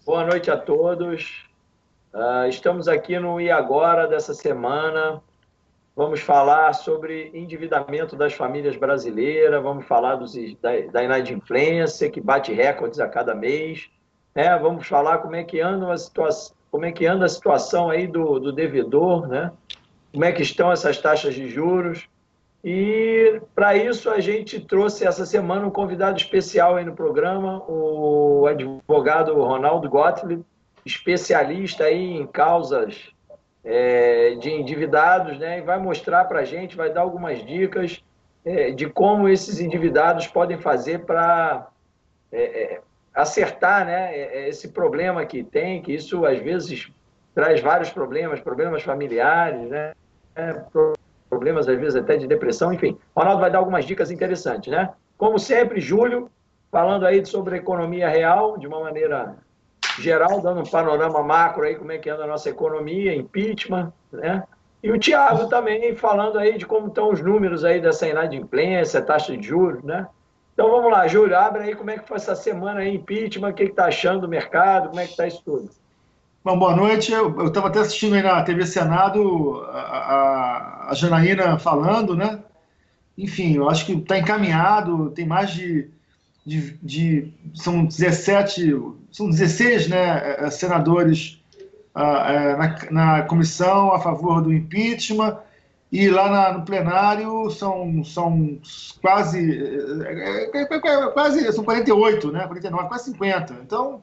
Boa noite a todos. Estamos aqui no E Agora dessa semana. Vamos falar sobre endividamento das famílias brasileiras, vamos falar da inadimplência, que bate recordes a cada mês. Vamos falar como é que anda a situação aí do devedor, né? Como é que estão essas taxas de juros. E para isso a gente trouxe essa semana um convidado especial aí no programa, o advogado Ronaldo Gottlieb, especialista aí em causas de endividados, né? E vai mostrar para a gente, vai dar algumas dicas de como esses endividados podem fazer para acertar, né, esse problema que tem, que isso às vezes traz vários problemas familiares, né? Problemas, às vezes, até de depressão, enfim. O Ronaldo vai dar algumas dicas interessantes, né? Como sempre, Júlio, falando aí sobre a economia real, de uma maneira geral, dando um panorama macro aí, como é que anda a nossa economia, impeachment, né? E o Thiago também falando aí de como estão os números aí dessa inadimplência, taxa de juros, né? Então vamos lá, Júlio, abre aí como é que foi essa semana aí, impeachment, o que está achando do mercado, como é que está isso tudo? Bom, boa noite. Eu estava até assistindo aí na TV Senado a Janaína falando, né? Enfim, eu acho que está encaminhado, tem mais são 17, são 16, né, senadores na comissão a favor do impeachment, e lá no plenário são quase, são 48, né, 49, quase 50. Então,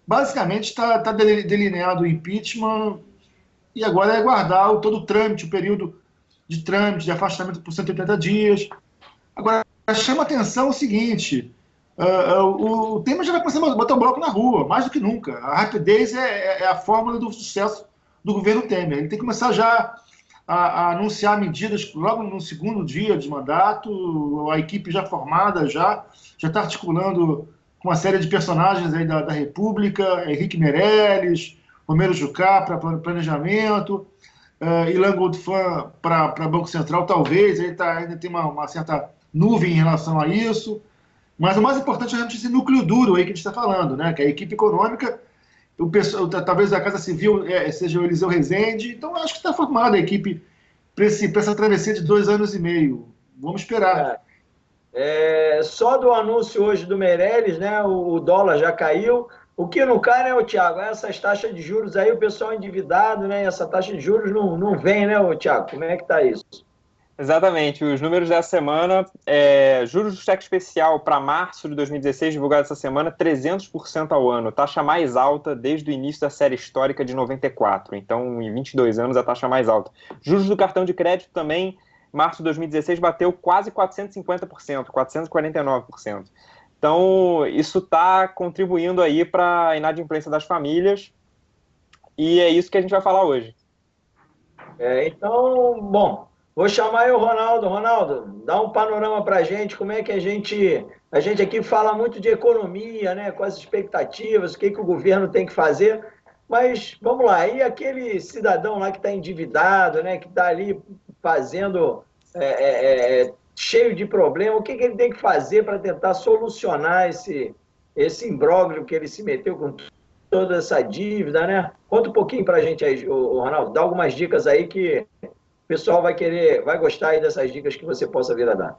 basicamente, está delineado o impeachment, e agora é aguardar todo o trâmite, o período de trâmite, de afastamento por 180 dias. Agora, chama atenção o seguinte, o Temer já vai começar a botar o bloco na rua, mais do que nunca. A rapidez é a fórmula do sucesso do governo Temer. Ele tem que começar já a anunciar medidas logo no segundo dia de mandato, a equipe já formada, já está articulando com uma série de personagens aí da República, Henrique Meirelles, Romero Jucá para planejamento, Ilan Goldfan para Banco Central, talvez, ainda tem uma certa nuvem em relação a isso, mas o mais importante é realmente esse núcleo duro aí que a gente está falando, né? Que é a equipe econômica, talvez a Casa Civil seja o Eliseu Rezende, então acho que está formada a equipe para essa travessia de 2 anos e meio. Vamos esperar. Só do anúncio hoje do Meirelles, né? O dólar já caiu. O que não cai, né, Thiago? Essas taxas de juros aí, o pessoal endividado, né? Essa taxa de juros não vem, né, Thiago? Como é que tá isso? Exatamente, os números dessa semana, juros do cheque especial para março de 2016, divulgado essa semana, 300% ao ano, taxa mais alta desde o início da série histórica de 94, então em 22 anos a taxa mais alta. Juros do cartão de crédito também, março de 2016 bateu quase 450%, 449%. Então isso está contribuindo aí para a inadimplência das famílias, e é isso que a gente vai falar hoje. Então, bom, vou chamar aí o Ronaldo. Ronaldo, dá um panorama para a gente, como é que a gente aqui fala muito de economia, né, com as expectativas, o que o governo tem que fazer, mas vamos lá, e aquele cidadão lá que está endividado, né, que está ali fazendo, cheio de problema, o que ele tem que fazer para tentar solucionar esse imbróglio que ele se meteu com toda essa dívida, né? Conta um pouquinho para a gente aí, o Ronaldo, dá algumas dicas aí que o pessoal vai gostar aí dessas dicas que você possa vir a dar.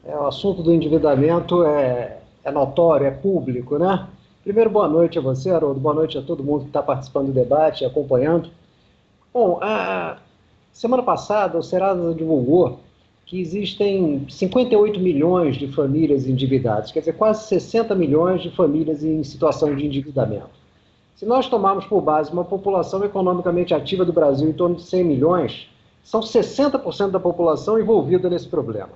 O assunto do endividamento é notório, é público, né? Primeiro, boa noite a você, Haroldo, boa noite a todo mundo que está participando do debate, acompanhando. Bom, a semana passada o Serasa divulgou que existem 58 milhões de famílias endividadas, quer dizer, quase 60 milhões de famílias em situação de endividamento. Se nós tomarmos por base uma população economicamente ativa do Brasil em torno de 100 milhões, são 60% da população envolvida nesse problema.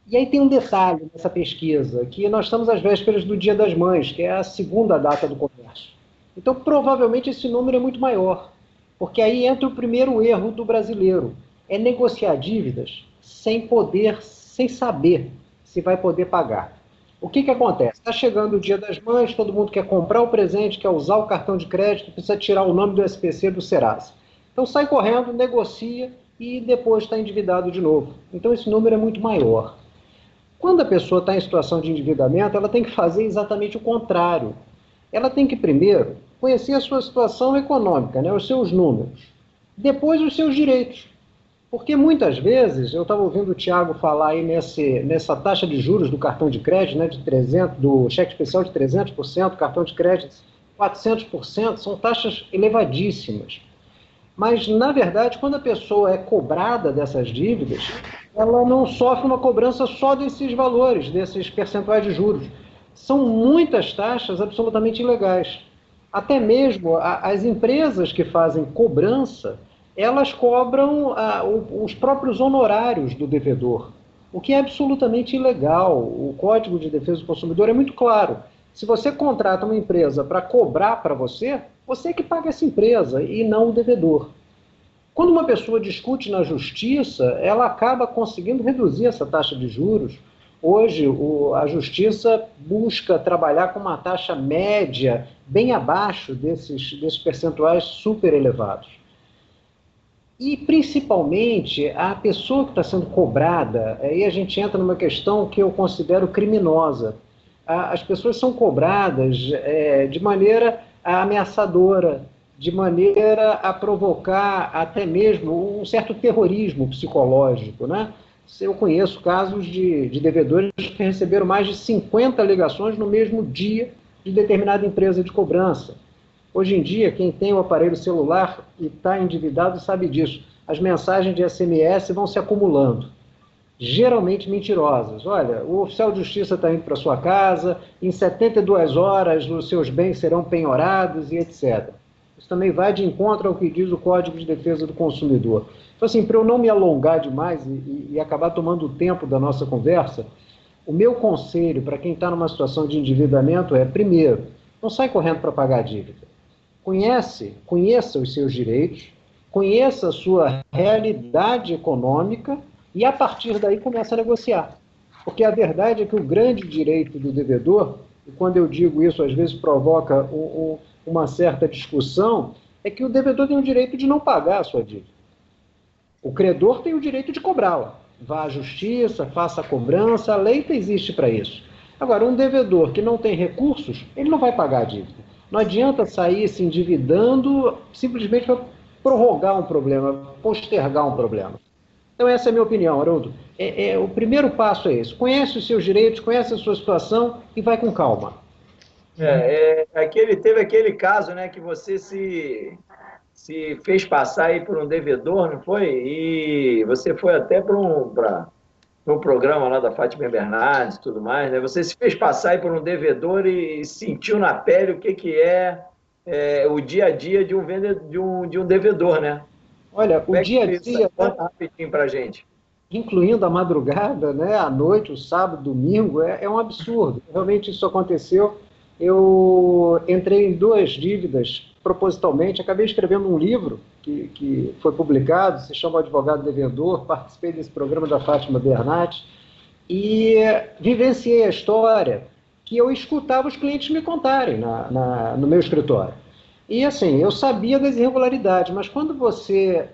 E aí tem um detalhe nessa pesquisa, que nós estamos às vésperas do Dia das Mães, que é a segunda data do comércio. Então, provavelmente, esse número é muito maior, porque aí entra o primeiro erro do brasileiro, é negociar dívidas sem saber se vai poder pagar. O que acontece? Está chegando o Dia das Mães, todo mundo quer comprar o presente, quer usar o cartão de crédito, precisa tirar o nome do SPC do Serasa. Então sai correndo, negocia e depois está endividado de novo. Então esse número é muito maior. Quando a pessoa está em situação de endividamento, ela tem que fazer exatamente o contrário. ela tem que primeiro conhecer a sua situação econômica, né, os seus números, depois os seus direitos. Porque muitas vezes, eu estava ouvindo o Thiago falar aí nessa taxa de juros do cartão de crédito, né, do cheque especial de 300%, cartão de crédito 400%, são taxas elevadíssimas. Mas, na verdade, quando a pessoa é cobrada dessas dívidas, ela não sofre uma cobrança só desses valores, desses percentuais de juros. São muitas taxas absolutamente ilegais. Até mesmo as empresas que fazem cobrança, elas cobram os próprios honorários do devedor, o que é absolutamente ilegal. O Código de Defesa do Consumidor é muito claro. Se você contrata uma empresa para cobrar para você, você que paga essa empresa e não o devedor. Quando uma pessoa discute na justiça, ela acaba conseguindo reduzir essa taxa de juros. Hoje, a justiça busca trabalhar com uma taxa média bem abaixo desses percentuais super elevados. E, principalmente, a pessoa que está sendo cobrada, aí a gente entra numa questão que eu considero criminosa. As pessoas são cobradas de maneira ameaçadora, de maneira a provocar até mesmo um certo terrorismo psicológico, né? Eu conheço casos de devedores que receberam mais de 50 ligações no mesmo dia de determinada empresa de cobrança. Hoje em dia, quem tem o aparelho celular e está endividado sabe disso. As mensagens de SMS vão se acumulando, geralmente mentirosas. Olha, o oficial de justiça está indo para sua casa, em 72 horas os seus bens serão penhorados e etc. Isso também vai de encontro ao que diz o Código de Defesa do Consumidor. Então, assim, para eu não me alongar demais e acabar tomando o tempo da nossa conversa, o meu conselho para quem está numa situação de endividamento é, primeiro, não sai correndo para pagar a dívida. Conheça os seus direitos, conheça a sua realidade econômica e, a partir daí, começa a negociar. Porque a verdade é que o grande direito do devedor, e quando eu digo isso, às vezes provoca uma certa discussão, é que o devedor tem o direito de não pagar a sua dívida. O credor tem o direito de cobrá-la. Vá à justiça, faça a cobrança, a lei existe para isso. Agora, um devedor que não tem recursos, ele não vai pagar a dívida. Não adianta sair se endividando simplesmente para prorrogar um problema, postergar um problema. Então, essa é a minha opinião, Haroldo. O primeiro passo é esse. Conhece os seus direitos, conhece a sua situação e vai com calma. Teve aquele caso, né, que você se fez passar aí por um devedor, não foi? E você foi até para um programa lá da Fátima Bernardes e tudo mais, né? Você se fez passar aí por um devedor e sentiu na pele o que é o dia a dia de um devedor, né? Olha, o dia a dia... Conta rapidinho para a gente. Incluindo a madrugada, né, a noite, o sábado, domingo, é um absurdo. Realmente isso aconteceu. Eu entrei em 2 dívidas propositalmente, acabei escrevendo um livro que foi publicado, se chama Advogado Devedor, participei desse programa da Fátima Bernardes e vivenciei a história que eu escutava os clientes me contarem no meu escritório. E assim, eu sabia das irregularidades, mas quando você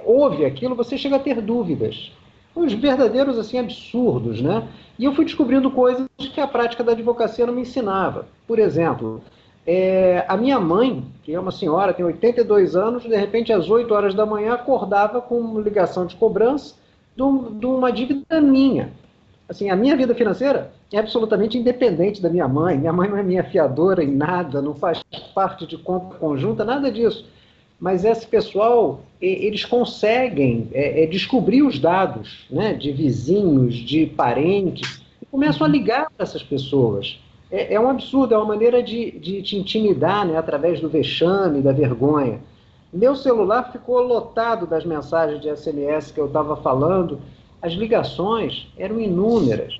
ouve aquilo, você chega a ter dúvidas. Os verdadeiros assim, absurdos, né? E eu fui descobrindo coisas que a prática da advocacia não me ensinava. Por exemplo, a minha mãe, que é uma senhora, tem 82 anos, de repente às 8 horas da manhã acordava com ligação de cobrança de uma dívida minha. Assim, a minha vida financeira é absolutamente independente da minha mãe. Minha mãe não é minha fiadora em nada, não faz parte de conta conjunta, nada disso. Mas esse pessoal, eles conseguem descobrir os dados, né, de vizinhos, de parentes, e começam a ligar para essas pessoas. É um absurdo, é uma maneira de te intimidar, né, através do vexame, da vergonha. Meu celular ficou lotado das mensagens de SMS que eu estava falando, as ligações eram inúmeras.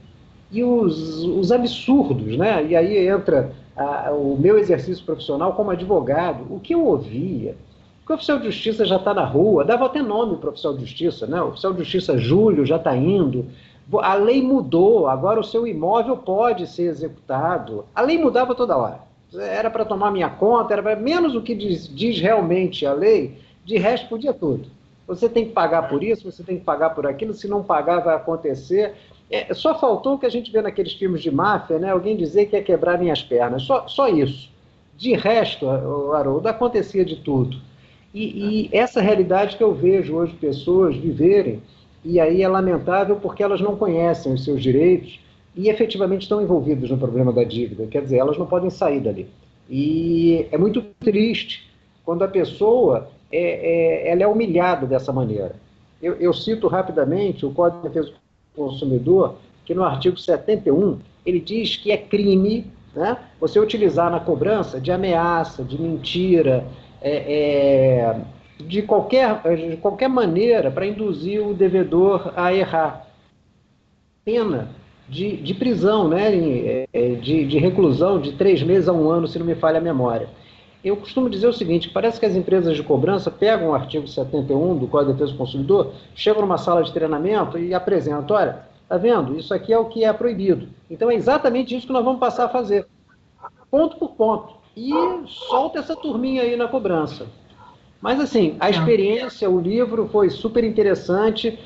E os absurdos, né? E aí entra o meu exercício profissional como advogado, o que eu ouvia. Porque o oficial de justiça já está na rua, dava até nome para o oficial de justiça, né? O oficial de justiça Júlio já está indo, a lei mudou, agora o seu imóvel pode ser executado. A lei mudava toda hora. Era para tomar minha conta, era menos o que diz realmente a lei, de resto podia tudo. Você tem que pagar por isso, você tem que pagar por aquilo, se não pagar vai acontecer. Só faltou o que a gente vê naqueles filmes de máfia, né? Alguém dizer que ia quebrar minhas pernas. Só isso. De resto, Haroldo, acontecia de tudo. E essa realidade que eu vejo hoje pessoas viverem, e aí é lamentável porque elas não conhecem os seus direitos e efetivamente estão envolvidas no problema da dívida. Quer dizer, elas não podem sair dali. E é muito triste quando a pessoa ela é humilhada dessa maneira. Eu cito rapidamente o Código de Defesa do Consumidor, que no artigo 71, ele diz que é crime, né, você utilizar na cobrança de ameaça, de mentira, de qualquer maneira para induzir o devedor a errar. Pena de prisão, né, de reclusão de 3 meses a 1 ano, se não me falha a memória. Eu costumo dizer o seguinte, parece que as empresas de cobrança pegam o artigo 71 do Código de Defesa do Consumidor, chegam numa sala de treinamento e apresentam, olha, tá vendo? Isso aqui é o que é proibido. Então é exatamente isso que nós vamos passar a fazer. Ponto por ponto. E solta essa turminha aí na cobrança. Mas assim, a experiência, o livro foi super interessante.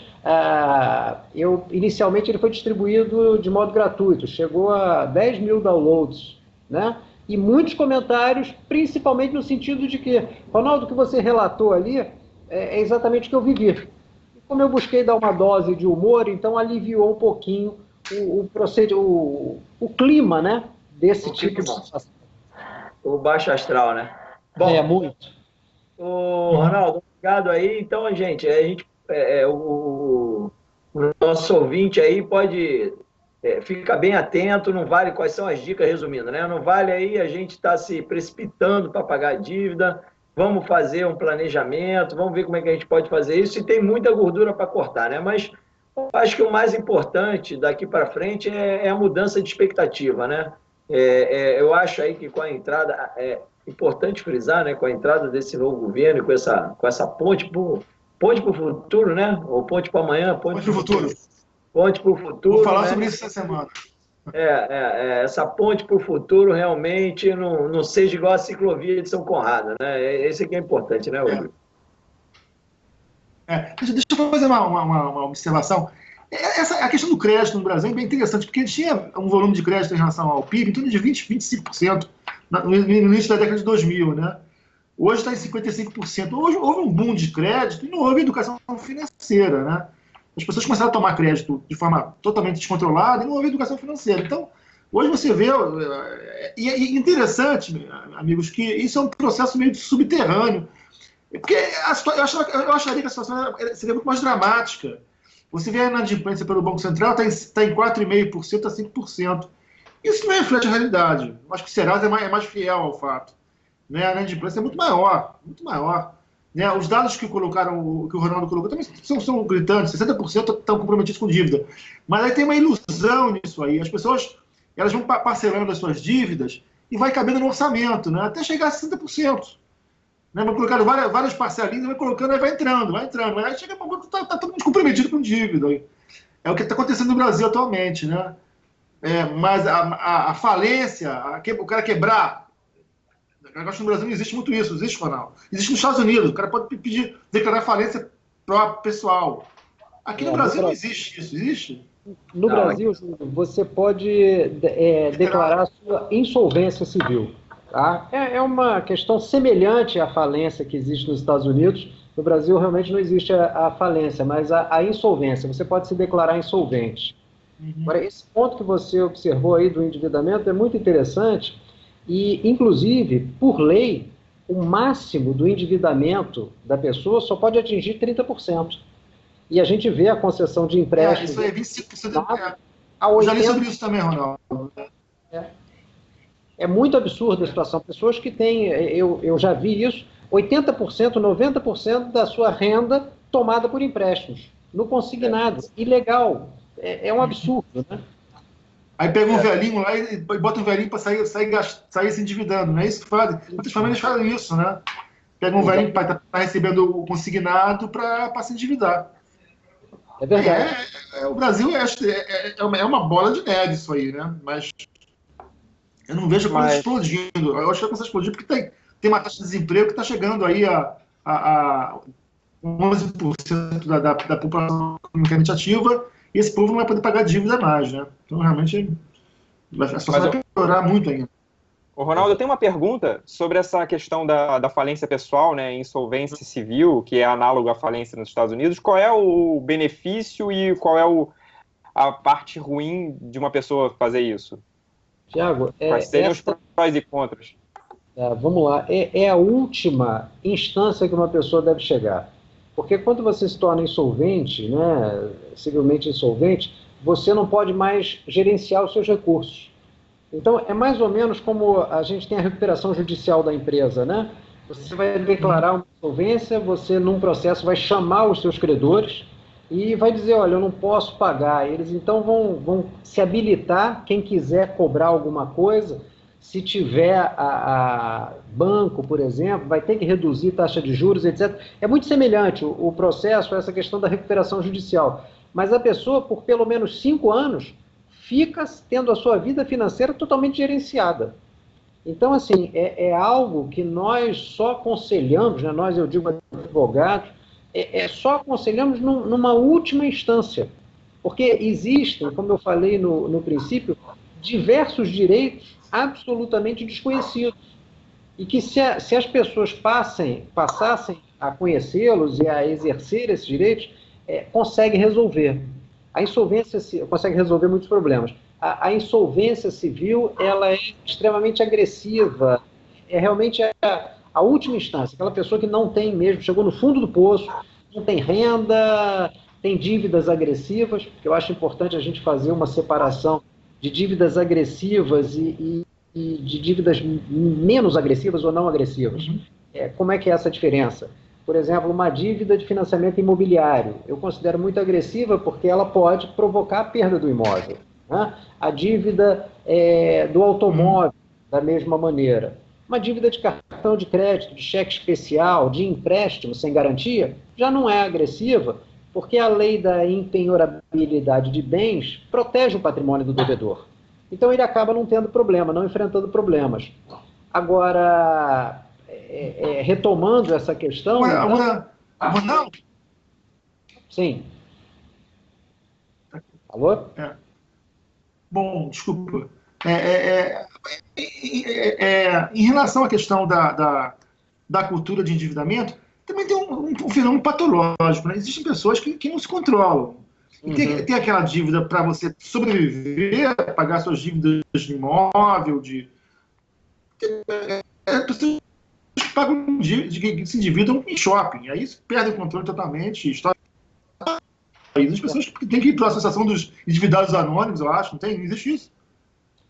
Inicialmente ele foi distribuído de modo gratuito, chegou a 10 mil downloads, né? E muitos comentários, principalmente no sentido de que, Ronaldo, o que você relatou ali é exatamente o que eu vivi. Como eu busquei dar uma dose de humor, então aliviou um pouquinho o clima, né, desse tipo de situação. O baixo astral, né? Bom, muito. Ronaldo, obrigado aí. Então, gente, o nosso ouvinte aí pode... fica bem atento, não vale, quais são as dicas, resumindo, né? Não vale aí a gente estar se precipitando para pagar a dívida, vamos fazer um planejamento, vamos ver como é que a gente pode fazer isso, e tem muita gordura para cortar, né? Mas acho que o mais importante daqui para frente é a mudança de expectativa, né? Eu acho aí que com a entrada, é importante frisar, né? Com a entrada desse novo governo, com essa ponte para o futuro, né? Ou ponte para amanhã, ponte para o futuro. Ponte para o futuro. Vou falar, né? sobre isso essa semana. Essa ponte para o futuro realmente não seja igual a ciclovia de São Conrado, né? Esse aqui é importante, né, Rodrigo? Deixa eu fazer uma observação. A questão do crédito no Brasil é bem interessante, porque tinha um volume de crédito em relação ao PIB em torno de 20-25% no início da década de 2000, né? Hoje está em 55%. Hoje houve um boom de crédito e não houve educação financeira, né? As pessoas começaram a tomar crédito de forma totalmente descontrolada e não houve educação financeira. Então, hoje você vê... E é interessante, amigos, que isso é um processo meio subterrâneo. Porque eu acharia que a situação seria muito mais dramática. Você vê a inadimplência pelo Banco Central, está em 4,5% a 5%. Isso não reflete a realidade. Eu acho que o Serasa é mais fiel ao fato. Né? A inadimplência é muito maior, muito maior. Né? Os dados que o Ronaldo colocou também são gritantes, 60% estão comprometidos com dívida. Mas aí tem uma ilusão nisso aí. As pessoas elas vão parcelando as suas dívidas e vai cabendo no orçamento, né? Até chegar a 60%. Né? Vai colocando várias parcelinhas, vai colocando, aí vai entrando. Mas aí chega uma está todo mundo comprometido com dívida. É o que está acontecendo no Brasil atualmente, né? Mas a falência, o cara quebrar... Eu acho que no Brasil não existe muito isso, existe, Ronaldo. Existe nos Estados Unidos, o cara pode declarar falência própria, pessoal. Aqui no Brasil não existe isso, existe? No Brasil, você pode declarar a sua insolvência civil. Tá? É uma questão semelhante à falência que existe nos Estados Unidos. No Brasil, realmente não existe a falência, mas a insolvência. Você pode se declarar insolvente. Agora, esse ponto que você observou aí do endividamento é muito interessante. E, inclusive, por lei, o máximo do endividamento da pessoa só pode atingir 30%. E a gente vê a concessão de empréstimos... Isso aí é 25%. Eu já li sobre isso também, Ronaldo. É muito absurda a situação. Pessoas que têm, eu já vi isso, 80%, 90% da sua renda tomada por empréstimos, no consignado, ilegal. É um absurdo, né? Aí pega um velhinho lá e bota um velhinho para sair se endividando, não é isso que fazem? Muitas famílias fazem isso, né? Pega um velhinho para estar recebendo o consignado para se endividar. É verdade. O Brasil é uma bola de neve isso aí, né? Mas eu não vejo a coisa explodindo. Eu acho que vai começar a explodir porque tem uma taxa de desemprego que está chegando aí a 11% da população economicamente ativa e esse povo não vai poder pagar dívida mais, né? Então, realmente, a situação vai piorar muito ainda. Ô, Ronaldo, eu tenho uma pergunta sobre essa questão da falência pessoal, né, insolvência civil, que é análogo à falência nos Estados Unidos. Qual é o benefício e qual é a parte ruim de uma pessoa fazer isso? Tiago, quais seriam os prós e contras? Vamos lá, é a última instância que uma pessoa deve chegar. Porque quando você se torna insolvente, né, civilmente insolvente, você não pode mais gerenciar os seus recursos. Então, é mais ou menos como a gente tem a recuperação judicial da empresa, né? Você vai declarar uma insolvência, você, num processo, vai chamar os seus credores e vai dizer, olha, eu não posso pagar. Eles, então, vão se habilitar, quem quiser cobrar alguma coisa, se tiver a banco, por exemplo, vai ter que reduzir taxa de juros, etc. É muito semelhante o processo a essa questão da recuperação judicial. Mas a pessoa, por pelo menos 5 anos, fica tendo a sua vida financeira totalmente gerenciada. Então, assim, é algo que nós só aconselhamos, né? Nós, eu digo advogados, só aconselhamos numa última instância. Porque existem, como eu falei no princípio, diversos direitos absolutamente desconhecidos. E que se as pessoas passassem a conhecê-los e a exercer esses direitos, consegue resolver. A insolvência consegue resolver muitos problemas. A insolvência civil, ela é extremamente agressiva, realmente a última instância, aquela pessoa que não tem mesmo, chegou no fundo do poço, não tem renda, tem dívidas agressivas, porque eu acho importante a gente fazer uma separação de dívidas agressivas e de dívidas menos agressivas ou não agressivas. Como é que é essa diferença? Por exemplo, uma dívida de financiamento imobiliário, eu considero muito agressiva porque ela pode provocar a perda do imóvel. Né? A dívida do automóvel, da mesma maneira. Uma dívida de cartão de crédito, de cheque especial, de empréstimo sem garantia, já não é agressiva, porque a lei da impenhorabilidade de bens protege o patrimônio do devedor. Então ele acaba não tendo problema, não enfrentando problemas. Agora, retomando essa questão... Ronaldo? Sim. Alô? Bom, desculpa. Em relação à questão da cultura de endividamento, também tem um fenômeno patológico, né? Existem pessoas que não se controlam. E tem aquela dívida para você sobreviver, pagar suas dívidas de imóvel, pessoas que pagam, que se endividam em shopping. Aí perdem o controle totalmente. Existem pessoas que têm que ir para a Associação dos Endividados Anônimos, eu acho. Não existe isso?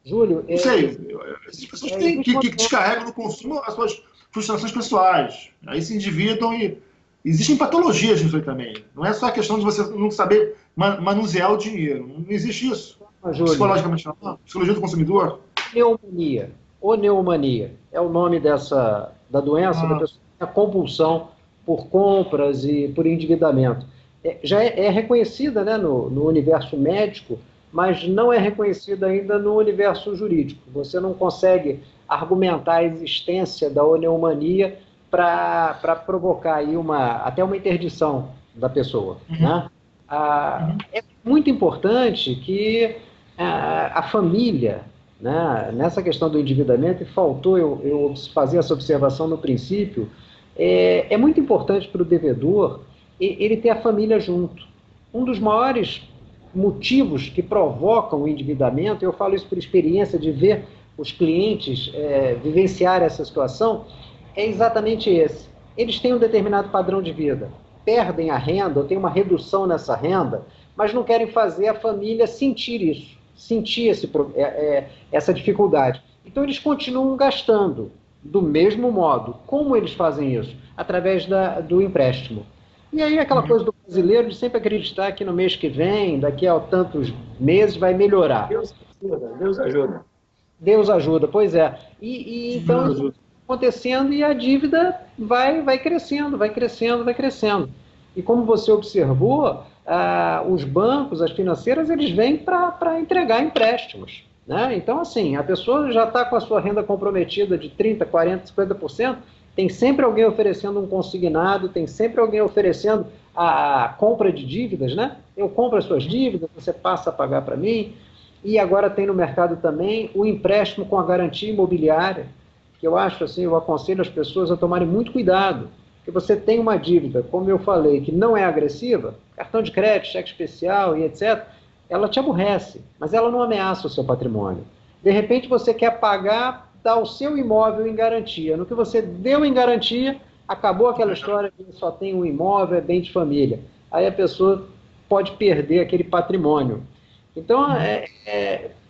Júlio, não sei. Existem pessoas que descarregam no consumo as suas frustrações pessoais. Aí se endividam e existem patologias nisso aí também. Não é só a questão de você não saber manusear o dinheiro. Não existe isso. Psicologicamente falando, psicologia do consumidor. Neomania é o nome da doença, da pessoa que tem a compulsão por compras e por endividamento. Já é reconhecida, né, no universo médico, mas não é reconhecida ainda no universo jurídico. Você não consegue argumentar a existência da oneumania para provocar aí até uma interdição da pessoa. Né? É muito importante que a família, né, nessa questão do endividamento, e faltou eu fazer essa observação no princípio, é muito importante para o devedor ele ter a família junto. Um dos maiores motivos que provocam o endividamento, eu falo isso por experiência de ver os clientes vivenciar essa situação, é exatamente esse. Eles têm um determinado padrão de vida, perdem a renda ou têm uma redução nessa renda, mas não querem fazer a família sentir isso, sentir essa dificuldade. Então eles continuam gastando do mesmo modo. Como eles fazem isso? Através do empréstimo. E aí aquela coisa do brasileiro de sempre acreditar que no mês que vem, daqui a tantos meses, vai melhorar. Deus ajuda. Deus ajuda, pois é. E então isso está acontecendo e a dívida vai crescendo, vai crescendo, vai crescendo. E como você observou, os bancos, as financeiras, eles vêm para entregar empréstimos. Né? Então, assim, a pessoa já está com a sua renda comprometida de 30%, 40%, 50%, tem sempre alguém oferecendo um consignado, tem sempre alguém oferecendo a compra de dívidas, né? Eu compro as suas dívidas, você passa a pagar para mim. E agora tem no mercado também o empréstimo com a garantia imobiliária, que eu acho assim, eu aconselho as pessoas a tomarem muito cuidado, porque você tem uma dívida, como eu falei, que não é agressiva, cartão de crédito, cheque especial e etc., ela te aborrece, mas ela não ameaça o seu patrimônio. De repente você quer pagar, dar o seu imóvel em garantia. No que você deu em garantia, acabou aquela história de só tem um imóvel, é bem de família. Aí a pessoa pode perder aquele patrimônio. Então,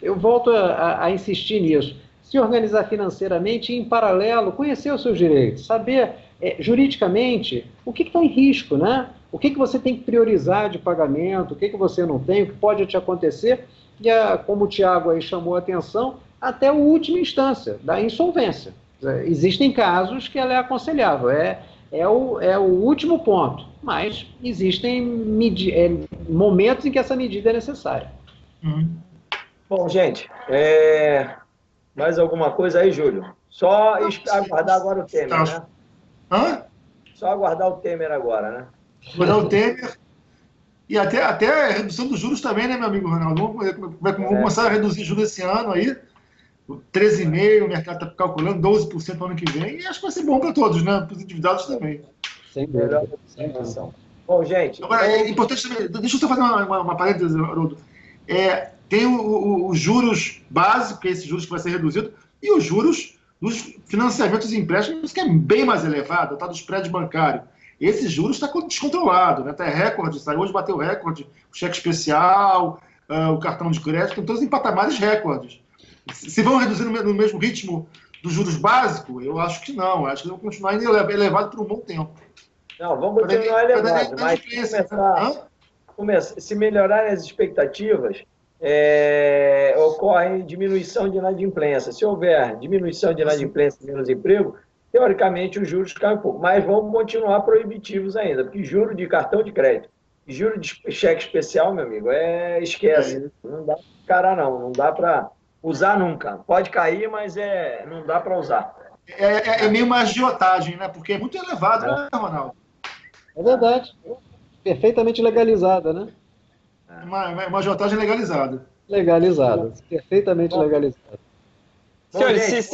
eu volto a insistir nisso. Se organizar financeiramente e, em paralelo, conhecer os seus direitos, saber juridicamente o que está em risco, né? O que você tem que priorizar de pagamento, o que você não tem, o que pode te acontecer, e como o Tiago aí chamou a atenção, até a última instância da insolvência. Existem casos que ela é aconselhável, é o último ponto, mas existem momentos em que essa medida é necessária. Bom, gente, mais alguma coisa aí, Júlio? Só aguardar agora o Temer, né? Hã? Só aguardar o Temer agora, né? Aguardar o Temer. E até a redução dos juros também, né, meu amigo Ronaldo? Vamos começar a reduzir juros esse ano aí. 13,5%, o mercado está calculando 12% no ano que vem. E acho que vai ser bom para todos, né? Para os endividados também. Sem dúvida. Sem dúvida. Bom, gente... Agora, é importante também... Deixa eu só fazer uma parêntese, Haroldo. Tem os juros básicos, esses juros que vai ser reduzido, e os juros dos financiamentos e empréstimos, que é bem mais elevado, tá, do spread bancário. Esse juros está descontrolado, né? Tá recorde, hoje bateu recorde, o cheque especial, o cartão de crédito, estão todos em patamares recordes. Se vão reduzir no mesmo ritmo dos juros básicos, eu acho que não. Acho que vão continuar elevado por um bom tempo. Não, vamos continuar elevado, mas se melhorarem as expectativas, ocorre diminuição de inadimplência. Se houver diminuição de inadimplência e menos emprego, teoricamente os juros caem um pouco, mas vão continuar proibitivos ainda, porque juro de cartão de crédito e juro de cheque especial, meu amigo, esquece. Não dá para encarar, não dá para usar nunca. Pode cair, mas não dá para usar. É meio uma agiotagem, né? Porque é muito elevado, né, Ronaldo? É verdade. Perfeitamente legalizada, né? Uma agiotagem legalizada. Legalizada. Perfeitamente legalizada. Senhores,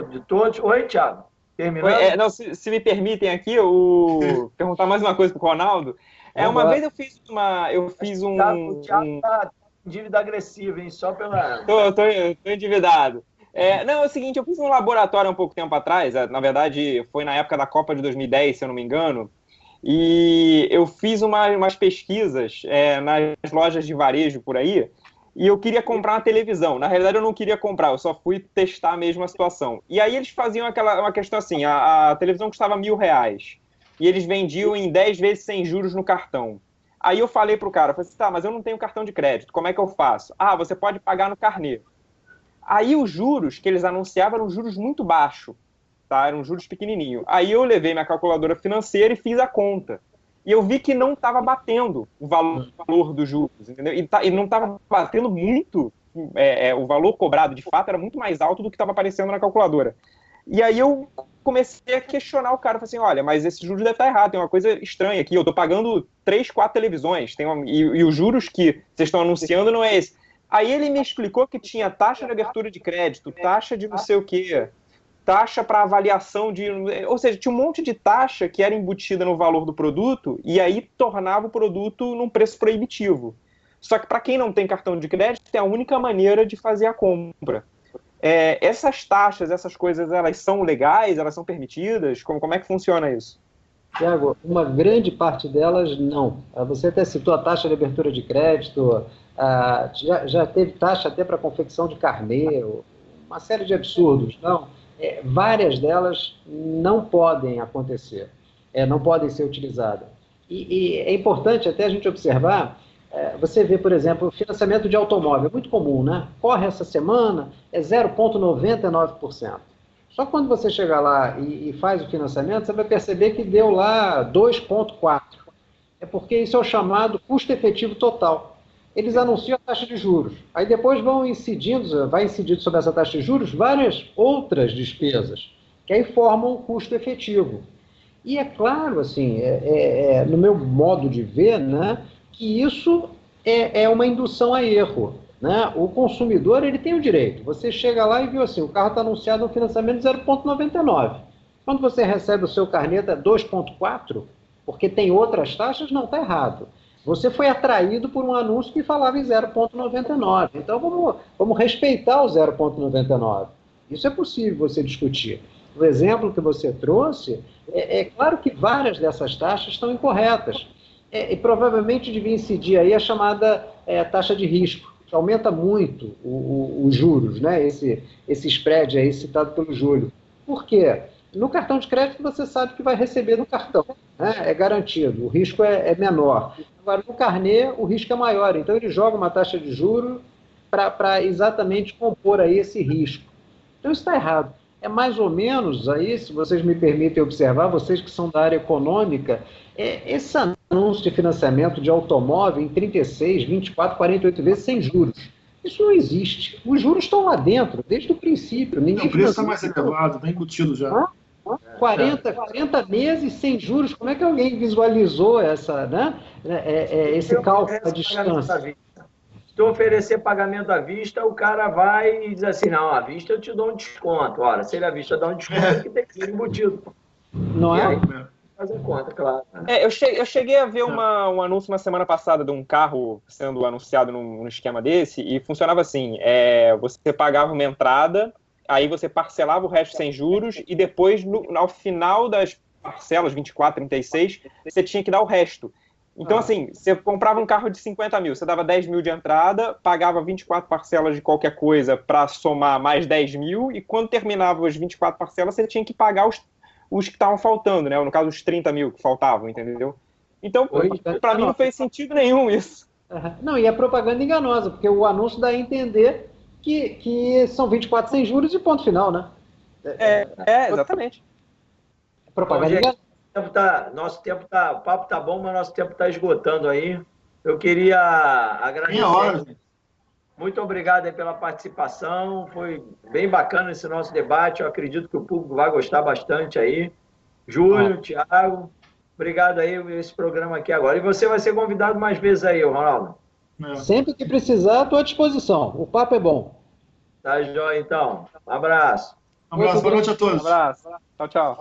de todos. Oi, Thiago. Terminando? Se me permitem aqui, perguntar mais uma coisa para o Ronaldo. Uma vez eu fiz um... O Thiago está em dívida agressiva, hein? Só pela... Tô endividado. É o seguinte, eu fiz um laboratório há um pouco tempo atrás, na verdade foi na época da Copa de 2010, se eu não me engano, e eu fiz umas pesquisas nas lojas de varejo por aí, e eu queria comprar uma televisão. Na realidade eu não queria comprar, eu só fui testar mesmo a situação. E aí eles faziam uma questão assim, a televisão custava R$1.000, e eles vendiam em 10 vezes sem juros no cartão. Aí eu falei pro cara, falei assim, tá, mas eu não tenho cartão de crédito, como é que eu faço? Você pode pagar no carnê. Aí os juros que eles anunciavam eram juros muito baixos, tá? Eram juros pequenininhos. Aí eu levei minha calculadora financeira e fiz a conta. E eu vi que não estava batendo o valor dos juros, entendeu? E não estava batendo muito, o valor cobrado, de fato, era muito mais alto do que estava aparecendo na calculadora. E aí eu comecei a questionar o cara, falei assim, olha, mas esse juros deve estar errado, tem uma coisa estranha aqui, eu estou pagando 3, 4 televisões, e os juros que vocês estão anunciando não é esse. Aí ele me explicou que tinha taxa de abertura de crédito, taxa de não sei o quê, taxa para avaliação de... Ou seja, tinha um monte de taxa que era embutida no valor do produto e aí tornava o produto num preço proibitivo. Só que para quem não tem cartão de crédito, é a única maneira de fazer a compra. Essas taxas, essas coisas, elas são legais? Elas são permitidas? Como é que funciona isso? Tiago, uma grande parte delas não. Você até citou a taxa de abertura de crédito, já teve taxa até para confecção de carnê, uma série de absurdos. Não, várias delas não podem acontecer, não podem ser utilizadas. E é importante até a gente observar, você vê, por exemplo, o financiamento de automóvel, é muito comum, né? Corre essa semana, 0,99%. Só que quando você chegar lá e faz o financiamento, você vai perceber que deu lá 2,4%. É porque isso é o chamado custo efetivo total. Eles anunciam a taxa de juros. Aí depois vai incidindo sobre essa taxa de juros várias outras despesas, que aí formam o custo efetivo. E é claro, assim, no meu modo de ver, né, que isso é uma indução a erro. Né? O consumidor ele tem o direito. Você chega lá e viu assim, o carro está anunciado no financiamento de 0,99. Quando você recebe o seu carnê, é 2,4, porque tem outras taxas, não está errado. Você foi atraído por um anúncio que falava em 0,99. Então vamos respeitar o 0,99. Isso é possível você discutir. O exemplo que você trouxe, é claro que várias dessas taxas estão incorretas. E provavelmente devia incidir aí a chamada taxa de risco, que aumenta muito os juros, né? Esse spread aí citado pelo Júlio. Por quê? No cartão de crédito você sabe que vai receber no cartão, né? É garantido, o risco é menor. Agora, no carnê, o risco é maior, então ele joga uma taxa de juros para exatamente compor aí esse risco. Então isso está errado. É mais ou menos aí, se vocês me permitem observar, vocês que são da área econômica, esse anúncio de financiamento de automóvel em 36, 24, 48 vezes sem juros. Isso não existe. Os juros estão lá dentro, desde o princípio. O preço está mais elevado, está embutido já. 40 meses sem juros, como é que alguém visualizou esse cálculo à distância? Se tu oferecer pagamento à vista, o cara vai e diz assim, não, à vista eu te dou um desconto. Ora, se ele à vista dá um desconto, é que tem que ser embutido. Não é? Aí, fazer conta, claro. Eu cheguei a ver um anúncio uma semana passada de um carro sendo anunciado num esquema desse, e funcionava assim, você pagava uma entrada, aí você parcelava o resto sem juros, e depois, ao final das parcelas, 24, 36, você tinha que dar o resto. Então, assim, você comprava um carro de 50 mil, você dava 10 mil de entrada, pagava 24 parcelas de qualquer coisa para somar mais 10 mil, e quando terminava as 24 parcelas, você tinha que pagar os que estavam faltando, né? No caso, os 30 mil que faltavam, entendeu? Então, para mim, não fez sentido nenhum isso. Não, e é propaganda enganosa, porque o anúncio dá a entender que são 24 sem juros e ponto final, né? Exatamente. Propaganda enganosa. O papo tá bom, mas nosso tempo está esgotando aí. Eu queria agradecer. Muito obrigado aí pela participação. Foi bem bacana esse nosso debate. Eu acredito que o público vai gostar bastante aí. Júlio, Thiago, obrigado aí por esse programa aqui agora. E você vai ser convidado mais vezes aí, Ronaldo. Sempre que precisar, estou à disposição. O papo é bom. Tá, jóia, então. Um abraço. Um abraço, boa noite a todos. Um abraço. Tchau, tchau.